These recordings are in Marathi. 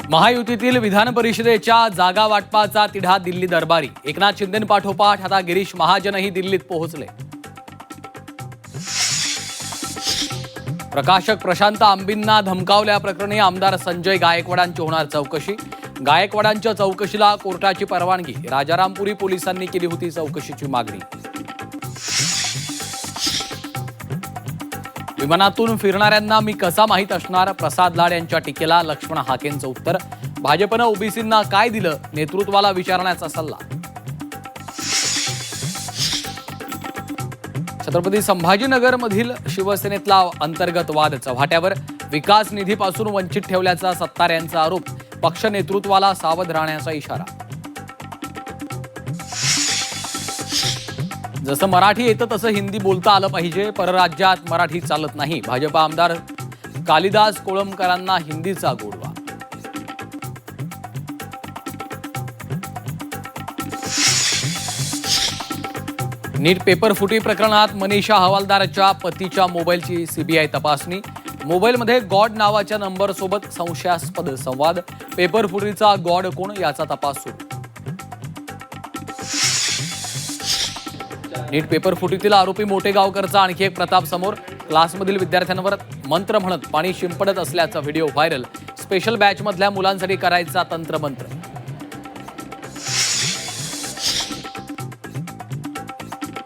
महायुतीतील विधान परिषदेच्या जागा वाटपाचा तिढा दिल्ली दरबारी. एकनाथ शिंदेपाठोपाठ आता गिरीश महाजनही दिल्लीत पोहोचले. प्रकाशक प्रशांत आंबींना धमकावल्याप्रकरणी आमदार संजय गायकवाडांची होणार चौकशी. गायकवाडांच्या चौकशीला कोर्टाची परवानगी. राजारामपुरी पोलिसांनी केली होती चौकशीची मागणी. विमानातून फिरणाऱ्यांना मी कसा माहीत असणार? प्रसाद लाड यांच्या टीकेला लक्ष्मण हाकेंचं उत्तर. भाजपनं ओबीसींना काय दिलं? नेतृत्वाला विचारण्याचा सल्ला. छत्रपती संभाजीनगरमधील शिवसेनेतला अंतर्गत वाद चव्हाट्यावर. विकास निधीपासून वंचित ठेवल्याचा सत्तार यांचा आरोप. पक्ष नेतृत्वाला सावध राहण्याचा इशारा. जसं मराठी येतं तसं हिंदी बोलता आलं पाहिजे. परराज्यात मराठी चालत नाही. भाजप आमदार कालिदास कोळंबकरांना हिंदीचा गोडवा. नीट पेपर फुटी प्रकरणात मनीषा हवालदारच्या पतीच्या मोबाईलची सीबीआय तपासणी. मोबाईलमध्ये गॉड नावाच्या नंबरसोबत संशयास्पद संवाद. पेपर फुटीचा गॉड कोण याचा तपास सुरू. नीट पेपर फुटीतील आरोपी मोटेगावकरचा आणखी एक प्रताप समोर. क्लासमधील विद्यार्थ्यांवर मंत्र म्हणत पाणी शिंपडत असल्याचा व्हिडिओ व्हायरल. स्पेशल बॅचमधल्या मुलांसाठी करायचा तंत्रमंत्र.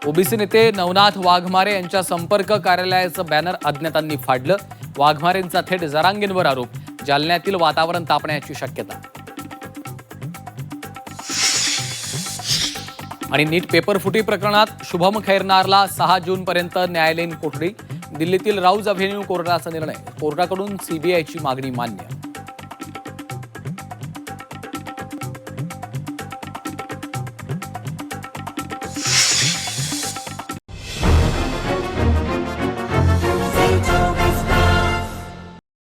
ओबीसी नेते नवनाथ वाघमारे यांच्या संपर्क कार्यालयाचं बॅनर अज्ञातांनी फाडलं. वाघमारेंचा थेट जरांगेंवर आरोप. जालन्यातील वातावरण तापण्याची शक्यता. आणि नीट पेपर फुटी प्रकरणात शुभम खैरनारला 6 जूनपर्यंत न्यायालयीन कोठडी. दिल्लीतील राऊज अव्हेन्यू कोर्टाचा निर्णय. कोर्टाकडून सीबीआयची मागणी मान्य.